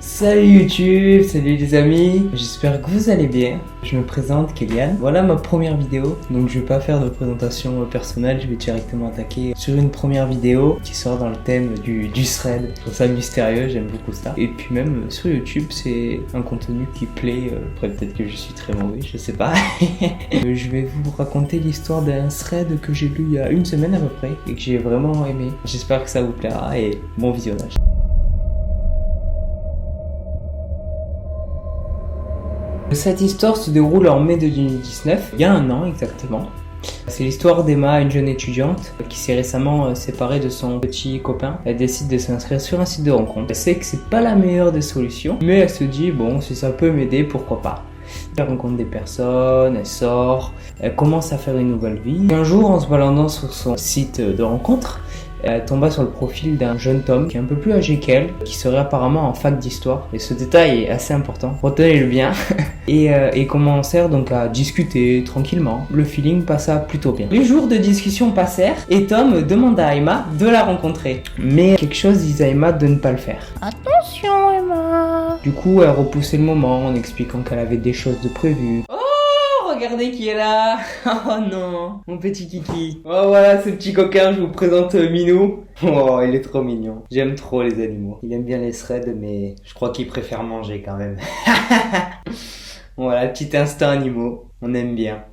Salut YouTube, salut les amis, j'espère que vous allez bien. Je me présente, Kélian. Voilà ma première vidéo, donc je vais pas faire de présentation personnelle, je vais directement attaquer sur une première vidéo qui sort dans le thème du thread. Je trouve ça mystérieux, j'aime beaucoup ça. Et puis même sur YouTube, c'est un contenu qui plaît, après peut-être que je suis très mauvais, je sais pas. Je vais vous raconter l'histoire d'un thread que j'ai lu il y a une semaine à peu près et que j'ai vraiment aimé. J'espère que ça vous plaira et bon visionnage. Cette histoire se déroule en mai 2019, il y a un an exactement. C'est l'histoire d'Emma, une jeune étudiante qui s'est récemment séparée de son petit copain. Elle décide de s'inscrire sur un site de rencontre. Elle sait que c'est pas la meilleure des solutions, mais elle se dit bon, si ça peut m'aider, pourquoi pas. Elle rencontre des personnes, elle sort, elle commence à faire une nouvelle vie. Un jour, en se baladant sur son site de rencontre, elle tomba sur le profil d'un jeune Tom qui est un peu plus âgé qu'elle, qui serait apparemment en fac d'histoire. Et ce détail est assez important, retenez-le bien. Et commencèrent donc à discuter tranquillement. Le feeling passa plutôt bien. Les jours de discussion passèrent et Tom demanda à Emma de la rencontrer. Mais quelque chose disait à Emma de ne pas le faire. Attention Emma. Du coup, elle repoussait le moment en expliquant qu'elle avait des choses de prévues. Regardez qui est là. Oh non, mon petit kiki. Oh voilà ce petit coquin, je vous présente Minou. Oh, il est trop mignon. J'aime trop les animaux. Il aime bien les threads, mais je crois qu'il préfère manger quand même. Voilà, petit instinct animaux, on aime bien.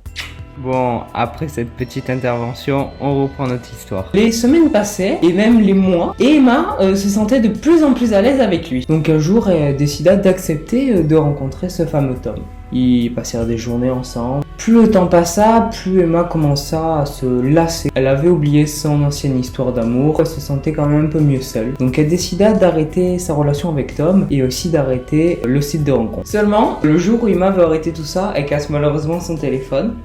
Bon, après cette petite intervention, on reprend notre histoire. Les semaines passaient, et même les mois, et Emma se sentait de plus en plus à l'aise avec lui. Donc un jour, elle décida d'accepter de rencontrer ce fameux Tom. Ils passèrent des journées ensemble. Plus le temps passa, plus Emma commença à se lasser. Elle avait oublié son ancienne histoire d'amour, elle se sentait quand même un peu mieux seule. Donc elle décida d'arrêter sa relation avec Tom et aussi d'arrêter le site de rencontre. Seulement, le jour où Emma veut arrêter tout ça, elle casse malheureusement son téléphone.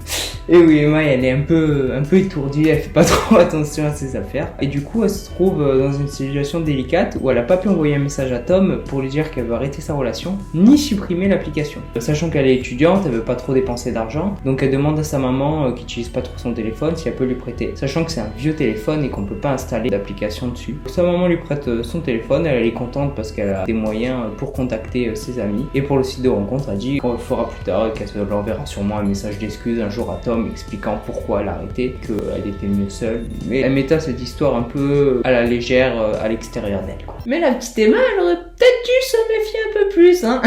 Et oui, Emma, elle est un peu étourdie, elle fait pas trop attention à ses affaires. Et du coup, elle se trouve dans une situation délicate où elle a pas pu envoyer un message à Tom pour lui dire qu'elle veut arrêter sa relation, ni supprimer l'application. Sachant qu'elle est étudiante, elle veut pas trop dépenser d'argent, donc elle demande à sa maman qui utilise pas trop son téléphone si elle peut lui prêter. Sachant que c'est un vieux téléphone et qu'on peut pas installer d'application dessus. Sa maman lui prête son téléphone, elle est contente parce qu'elle a des moyens pour contacter ses amis. Et pour le site de rencontre, elle dit qu'on le fera plus tard et qu'elle enverra sûrement un message d'excuse un jour à Tom expliquant pourquoi elle a arrêté, qu'elle était mieux seule. Mais elle mettait cette histoire un peu à la légère à l'extérieur d'elle, quoi. Mais la petite Emma, elle aurait peut-être dû se méfier un peu plus, hein.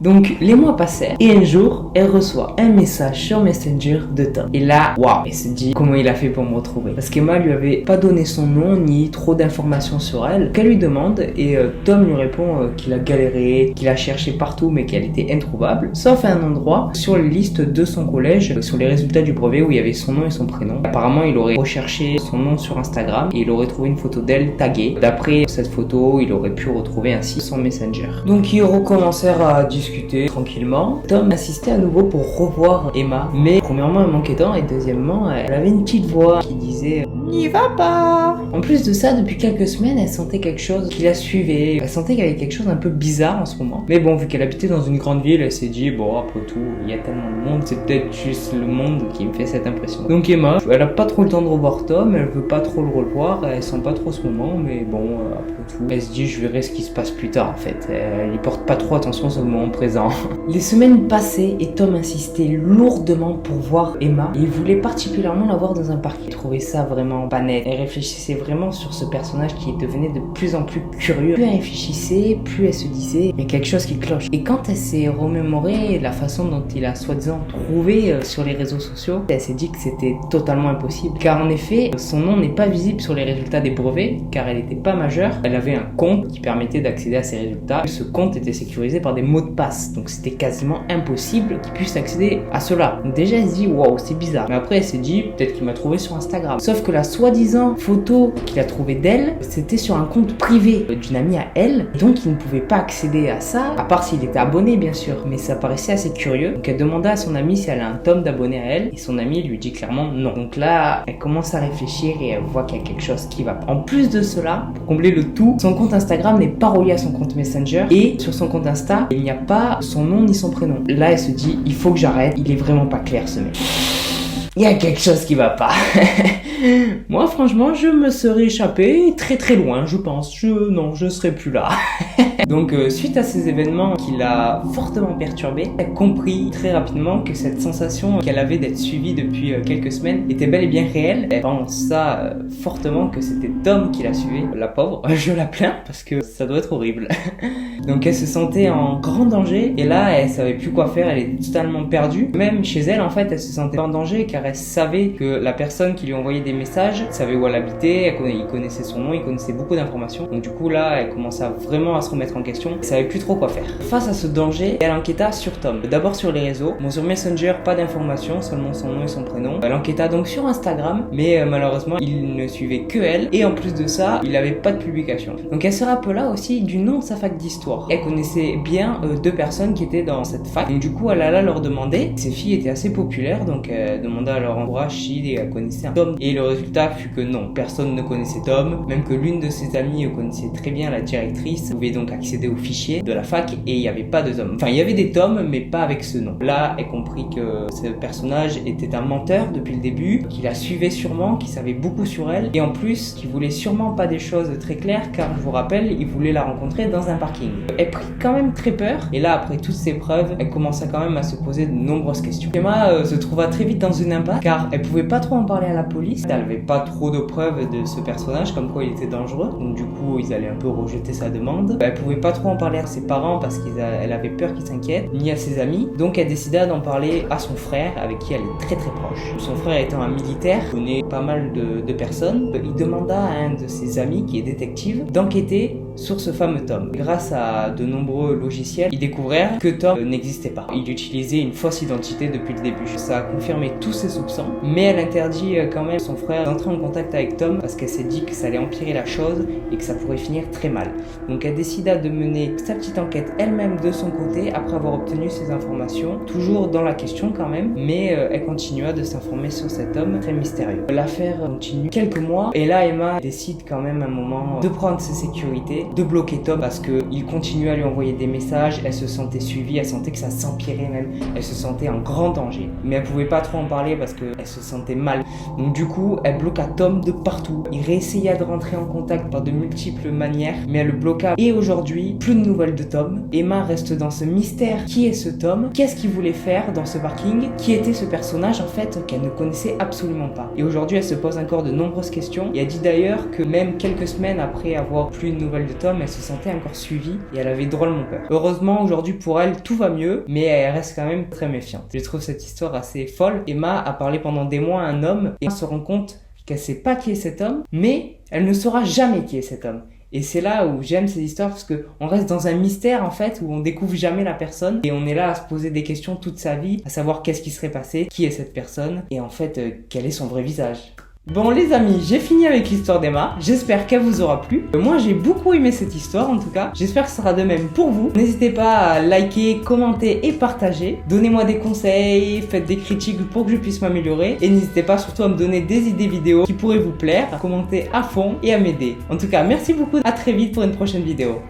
Donc les mois passèrent et un jour, elle reçoit un message sur Messenger de Tom. Et là, waouh, elle se dit comment il a fait pour me retrouver. Parce qu'Emma lui avait pas donné son nom ni trop d'informations sur elle. Qu'elle lui demande et Tom lui répond qu'il a galéré, qu'il a cherché partout mais qu'elle était introuvable, sauf à un endroit sur les listes de son collège, sur les résultats du brevet où il y avait son nom et son prénom. Apparemment, il aurait recherché son nom sur Instagram et il aurait trouvé une photo d'elle taguée. D'après cette photo, il aurait pu retrouver ainsi son Messenger. Donc ils recommencèrent à discuter tranquillement. Tom insistait à nouveau pour revoir Emma, mais premièrement elle manquait d'temps et deuxièmement elle avait une petite voix qui disait n'y va pas. En plus de ça, depuis quelques semaines, elle sentait quelque chose qui la suivait. Elle sentait qu'il y avait quelque chose un peu bizarre en ce moment. Mais bon, vu qu'elle habitait dans une grande ville, elle s'est dit bon, après tout, il y a tellement de monde, c'est peut-être juste le monde qui me fait cette impression. Donc Emma, elle a pas trop le temps de revoir Tom, elle veut pas trop le revoir, elle sent pas trop ce moment, mais bon, après tout, elle se dit je verrai ce qui se passe plus tard en fait. Elle y porte pas trop attention sur le moment présent. Les semaines passaient et Tom insistait lourdement pour voir Emma. Il voulait particulièrement la voir dans un parc. Il trouvait ça vraiment pas net. Elle réfléchissait vraiment sur ce personnage qui devenait de plus en plus curieux. Plus elle réfléchissait, plus elle se disait il y a quelque chose qui cloche. Et quand elle s'est remémorée la façon dont il a soi-disant trouvé sur les réseaux sociaux, elle s'est dit que c'était totalement impossible. Car en effet, son nom n'est pas visible sur les résultats des brevets car elle n'était pas majeure. Elle avait un compte qui permettait d'accéder à ses résultats. Ce compte était sécurisé par des mots de passe. Donc c'était quasiment impossible qu'il puisse accéder à cela. Donc déjà elle se dit waouh, c'est bizarre. Mais après elle s'est dit peut-être qu'il m'a trouvé sur Instagram. Sauf que la soi-disant photo qu'il a trouvée d'elle, c'était sur un compte privé d'une amie à elle. Donc il ne pouvait pas accéder à ça, à part s'il était abonné bien sûr. Mais ça paraissait assez curieux. Donc elle demanda à son amie si elle a un tome d'abonnés à elle. Et son amie lui dit clairement non. Donc là, elle commence à réfléchir et elle voit qu'il y a quelque chose qui va pas. En plus de cela, pour combler le tout, son compte Instagram n'est pas relié à son compte Messenger. Et sur son compte Insta, il n'y a pas son nom ni son prénom. Là, elle se dit, il faut que j'arrête. Il est vraiment pas clair ce mec. il y a quelque chose qui va pas. Moi, franchement, je me serais échappé très très loin, je pense. Non, je serais plus là. Donc, suite à ces événements qui l'a fortement perturbée, elle a compris très rapidement que cette sensation qu'elle avait d'être suivie depuis quelques semaines était bel et bien réelle. Elle pense ça fortement que c'était Tom qui la suivait. La pauvre, je la plains parce que ça doit être horrible. Donc, elle se sentait en grand danger et là, elle savait plus quoi faire. Elle était totalement perdue. Même chez elle, en fait, elle se sentait en danger car elle savait que la personne qui lui envoyait des messages savait où elle habitait, il connaissait son nom, il connaissait beaucoup d'informations. Donc du coup là, elle commençait vraiment à se remettre en question. Elle savait plus trop quoi faire. Face à ce danger, elle enquêta sur Tom. D'abord sur les réseaux. Bon, sur Messenger, pas d'informations, seulement son nom et son prénom. Elle enquêta donc sur Instagram, mais malheureusement, il ne suivait que elle. Et en plus de ça, il avait pas de publication. Donc elle se rappela aussi du nom de sa fac d'histoire. Elle connaissait bien deux personnes qui étaient dans cette fac. Donc du coup, elle alla leur demander. Ces filles étaient assez populaires, donc elle demanda à leur entourage si elle connaissait un Tom. Et le résultat fut que non, personne ne connaissait Tom, même que l'une de ses amies connaissait très bien la directrice, pouvait donc accéder aux fichiers de la fac et il n'y avait pas de Tom. Enfin, il y avait des Tom, mais pas avec ce nom. Là, elle comprit que ce personnage était un menteur depuis le début, qu'il la suivait sûrement, qu'il savait beaucoup sur elle, et en plus, qu'il voulait sûrement pas des choses très claires, car je vous rappelle, il voulait la rencontrer dans un parking. Elle prit quand même très peur, et là, après toutes ces preuves, elle commença quand même à se poser de nombreuses questions. Emma se trouva très vite dans une impasse, car elle pouvait pas trop en parler à la police, elle avait pas trop de preuves de ce personnage, comme quoi il était dangereux, donc du coup ils allaient un peu rejeter sa demande. Elle pouvait pas trop en parler à ses parents parce qu'elle avait peur qu'ils s'inquiètent, ni à ses amis, donc elle décida d'en parler à son frère avec qui elle est très très proche. Son frère étant un militaire, connaît pas mal de personnes, il demanda à un de ses amis qui est détective d'enquêter sur ce fameux Tom. Grâce à de nombreux logiciels, ils découvrirent que Tom n'existait pas. Il utilisait une fausse identité depuis le début. Ça a confirmé tous ses soupçons, mais elle interdit quand même à son frère d'entrer en contact avec Tom parce qu'elle s'est dit que ça allait empirer la chose et que ça pourrait finir très mal. Donc elle décida de mener sa petite enquête elle-même de son côté après avoir obtenu ces informations, toujours dans la question quand même, mais elle continua de s'informer sur cet homme très mystérieux. L'affaire continue quelques mois et là Emma décide quand même à un moment de prendre ses sécurités, de bloquer Tom parce qu'il continuait à lui envoyer des messages, elle se sentait suivie, elle sentait que ça s'empirait même, elle se sentait en grand danger. Mais elle pouvait pas trop en parler parce qu'elle se sentait mal. Donc du coup, elle bloqua Tom de partout. Il réessaya de rentrer en contact par de multiples manières, mais elle le bloqua. Et aujourd'hui, plus de nouvelles de Tom. Emma reste dans ce mystère. Qui est ce Tom? Qu'est-ce qu'il voulait faire dans ce parking? Qui était ce personnage en fait qu'elle ne connaissait absolument pas? Et aujourd'hui, elle se pose encore de nombreuses questions. Et elle dit d'ailleurs que même quelques semaines après avoir plus de nouvelles de Tom, elle se sentait encore suivie et elle avait drôlement peur. Heureusement, aujourd'hui pour elle, tout va mieux, mais elle reste quand même très méfiante. Je trouve cette histoire assez folle. Emma a parlé pendant des mois à un homme et on se rend compte qu'elle sait pas qui est cet homme, mais elle ne saura jamais qui est cet homme. Et c'est là où j'aime ces histoires parce que on reste dans un mystère en fait où on découvre jamais la personne et on est là à se poser des questions toute sa vie, à savoir qu'est-ce qui serait passé, qui est cette personne et en fait quel est son vrai visage. Bon les amis, j'ai fini avec l'histoire d'Emma, j'espère qu'elle vous aura plu. Moi j'ai beaucoup aimé cette histoire en tout cas, j'espère que ce sera de même pour vous. N'hésitez pas à liker, commenter et partager. Donnez-moi des conseils, faites des critiques pour que je puisse m'améliorer. Et n'hésitez pas surtout à me donner des idées vidéos qui pourraient vous plaire, à commenter à fond et à m'aider. En tout cas, merci beaucoup, à très vite pour une prochaine vidéo.